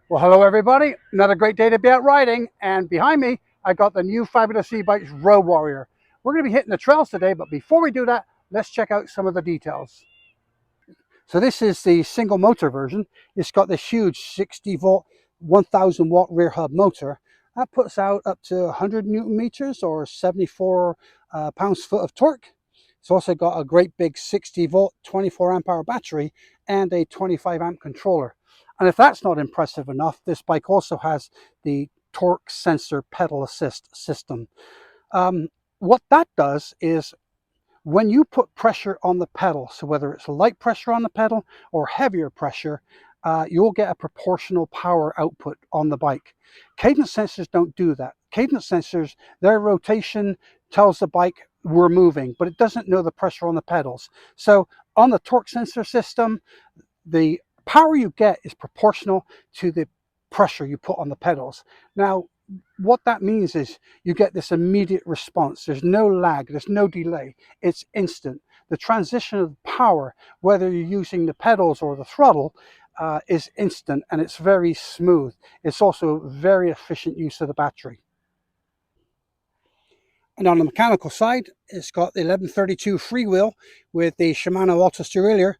Well, hello everybody. Another great day to be out riding. And behind me, I got the new Fabulous e-bikes Road Warrior. We're going to be hitting the trails today, but before we do that, let's check out some of the details. So this is the single motor version. It's got this huge 60 volt, 1000 watt rear hub motor. That puts out up to 100 Newton meters or 74 pounds-foot of torque. It's also got a great big 60 volt, 24 amp hour battery and a 25 amp controller. And if that's not impressive enough, this bike also has the torque sensor pedal assist system. What that does is when you put pressure on the pedal, so whether it's light pressure on the pedal or heavier pressure, you'll get a proportional power output on the bike. Cadence sensors don't do that. Cadence sensors, their rotation tells the bike we're moving, but it doesn't know the pressure on the pedals. So on the torque sensor system, the power you get is proportional to the pressure you put on the pedals. Now, what that means is you get this immediate response. There's no lag, there's no delay. It's instant. The transition of power, whether you're using the pedals or the throttle, is instant and it's very smooth. It's also very efficient use of the battery. And on the mechanical side, it's got the 1132 freewheel with the Shimano Altus derailleur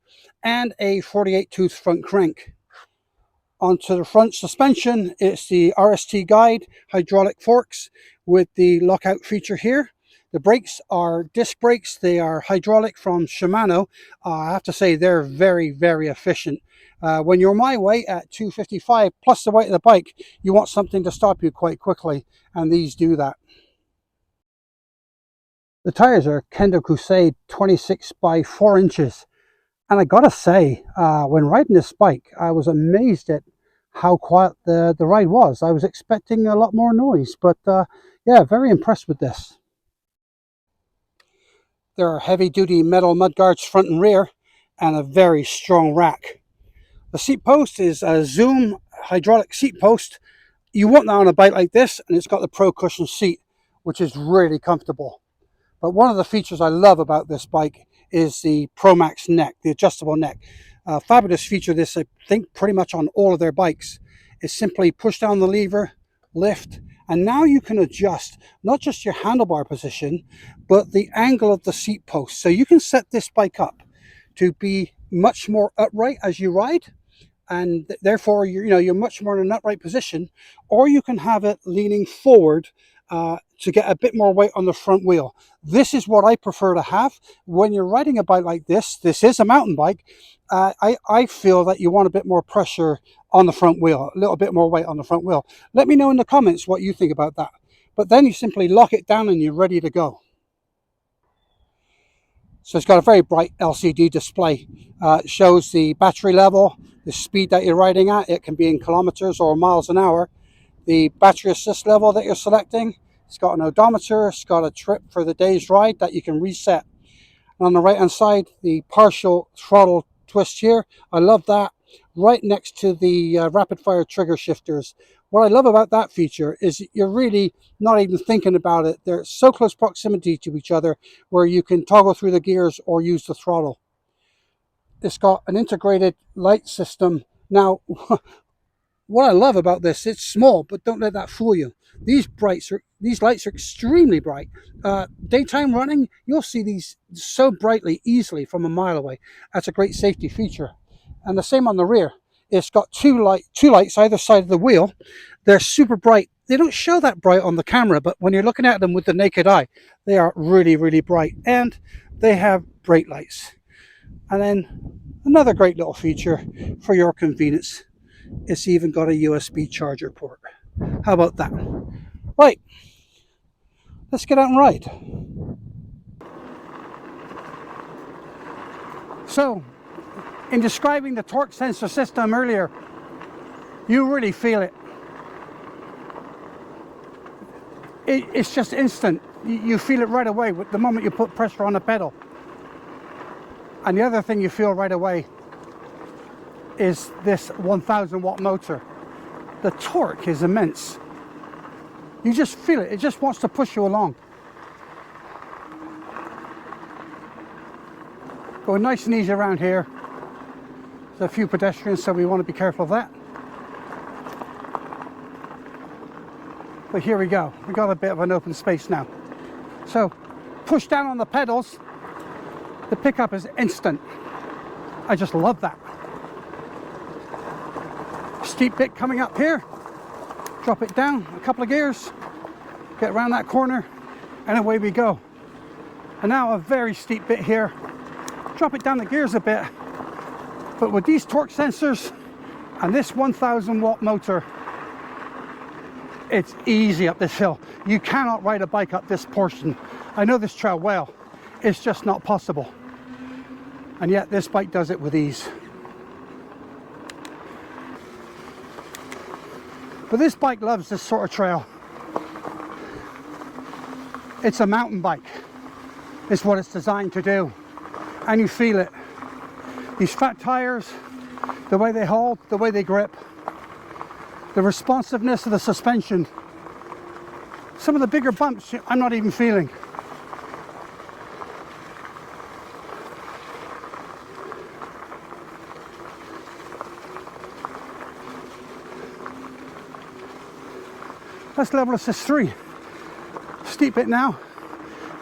and a 48 tooth front crank. Onto the front suspension, it's the RST Guide hydraulic forks with the lockout feature here. The brakes are disc brakes. They are hydraulic from Shimano. I have to say they're very, very efficient. When you're my weight at 255 plus the weight of the bike, you want something to stop you quite quickly, and these do that. The tires are Kendo Crusade 26 by 4 inches. And I gotta say, when riding this bike, I was amazed at how quiet the ride was. I was expecting a lot more noise, but yeah, very impressed with this. There are heavy-duty metal mudguards front and rear, and a very strong rack. The seat post is a Zoom hydraulic seat post. You want that on a bike like this, and it's got the Pro Cushion seat, which is really comfortable. But one of the features I love about this bike is the Pro Max neck, the adjustable neck. Fabulous feature this, I think, pretty much on all of their bikes. It's simply push down the lever, lift, and now you can adjust not just your handlebar position, but the angle of the seat post. So you can set this bike up to be much more upright as you ride, and therefore you're much more in an upright position, or you can have it leaning forward to get a bit more weight on the front wheel. This is what I prefer to have. When you're riding a bike like this is a mountain bike, I feel that you want a bit more pressure on the front wheel, a little bit more weight on the front wheel. Let me know in the comments what you think about that. But then you simply lock it down and you're ready to go. So it's got a very bright LCD display. It shows the battery level, the speed that you're riding at. It can be in kilometers or miles an hour. The battery assist level that you're selecting. It's got an odometer. It's got a trip for the day's ride that you can reset. And on the right hand side, the partial throttle twist here. I love that. Right next to the rapid fire trigger shifters. What I love about that feature is you're really not even thinking about it. They're so close proximity to each other where you can toggle through the gears or use the throttle. It's got an integrated light system. Now, what I love about this, it's small, but don't let that fool you. These lights are extremely bright. Daytime running, you'll see these so brightly, easily from a mile away. That's a great safety feature. And the same on the rear. It's got two lights either side of the wheel. They're super bright. They don't show that bright on the camera, but when you're looking at them with the naked eye, they are really, really bright. And they have brake lights. And then another great little feature for your convenience. It's even got a USB charger port. How about that? Right, let's get out and ride. So, in describing the torque sensor system earlier, you really feel it. It's just instant. You feel it right away with the moment you put pressure on the pedal. And the other thing you feel right away is this 1000 watt motor. The torque is immense. You just feel it. It just wants to push you along. Going nice and easy around here. There's a few pedestrians, so we want to be careful of that. But here we go. We got a bit of an open space now. So push down on the pedals, the pickup is instant. I just love that. Steep bit coming up here. Drop it down a couple of gears, get around that corner, and away we go. And now a very steep bit here. Drop it down the gears a bit. But with these torque sensors and this 1000 watt motor, it's easy up this hill. You cannot ride a bike up this portion. I know this trail well. It's just not possible. And yet this bike does it with ease. But this bike loves this sort of trail. It's a mountain bike. It's what it's designed to do. And you feel it. These fat tires, the way they hold, the way they grip, the responsiveness of the suspension. Some of the bigger bumps I'm not even feeling. Let's level assist 3. Steep it now.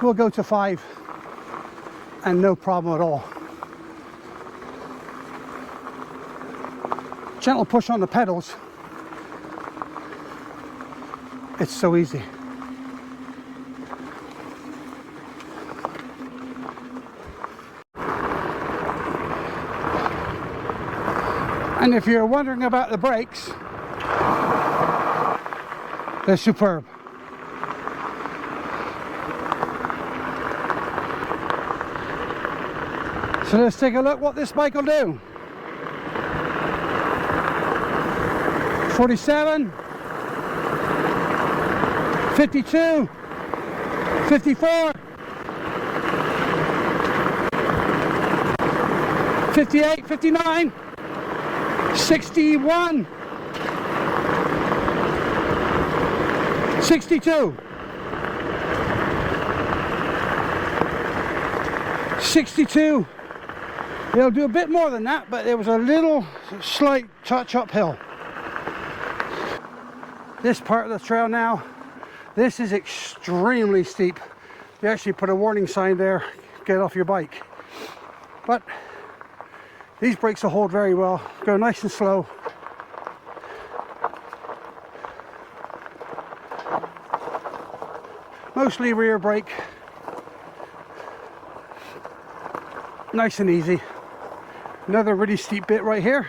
We'll go to 5 and no problem at all. Gentle push on the pedals. It's so easy. And if you're wondering about the brakes, they're superb. So let's take a look what this bike will do. 47, 52, 54, 58, 59, 61, 62, 62. It'll do a bit more than that, but there was a little slight touch uphill. This part of the trail now, this is extremely steep. They actually put a warning sign there, get off your bike. But these brakes will hold very well, go nice and slow. Mostly rear brake. Nice and easy. Another really steep bit right here.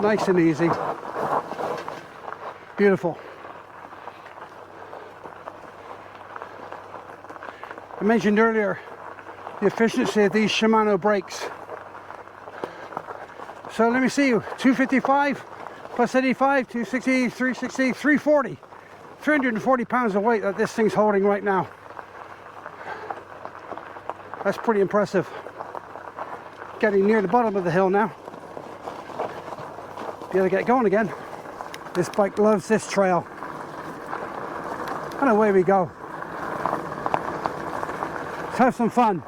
Nice and easy. Beautiful. I mentioned earlier the efficiency of these Shimano brakes. So let me see you. 255 plus 85, 260, 360, 340. 340 pounds of weight that this thing's holding right now. That's pretty impressive. Getting near the bottom of the hill now. Be able to get going again. This bike loves this trail. And away we go. Let's have some fun.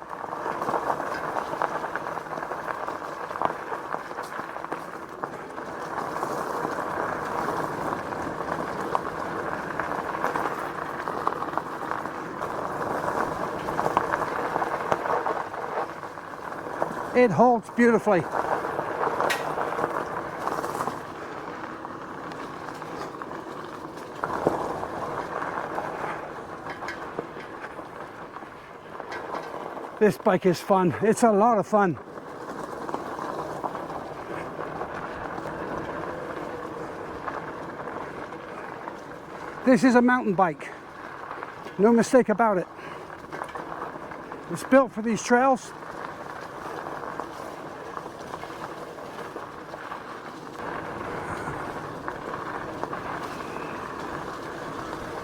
It holds beautifully. This bike is fun. It's a lot of fun. This is a mountain bike. No mistake about it. It's built for these trails.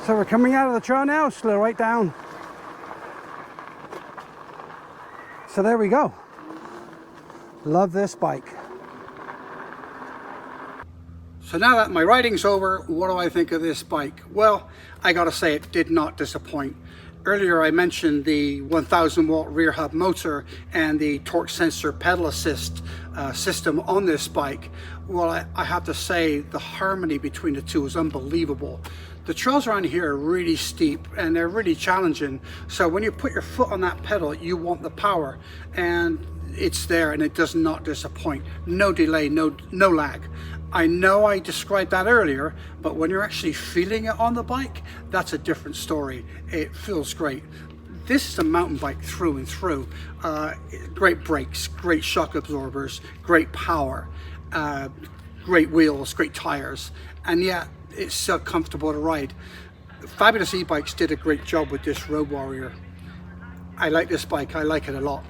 So we're coming out of the trail now, slow right down. So there we go. Love this bike. So now that my riding's over, what do I think of this bike? Well, I gotta say it did not disappoint. Earlier I mentioned the 1000 watt rear hub motor and the torque sensor pedal assist system on this bike. Well, I have to say the harmony between the two is unbelievable. The trails around here are really steep and they're really challenging, so when you put your foot on that pedal you want the power, and it's there and it does not disappoint. No delay, no lag. I know I described that earlier, but when you're actually feeling it on the bike, that's a different story. It feels great. This is a mountain bike through and through. Great brakes, great shock absorbers, great power, great wheels, great tires, and yet it's so comfortable to ride. Fabulous e-bikes did a great job with this Road Warrior. I like this bike, I like it a lot.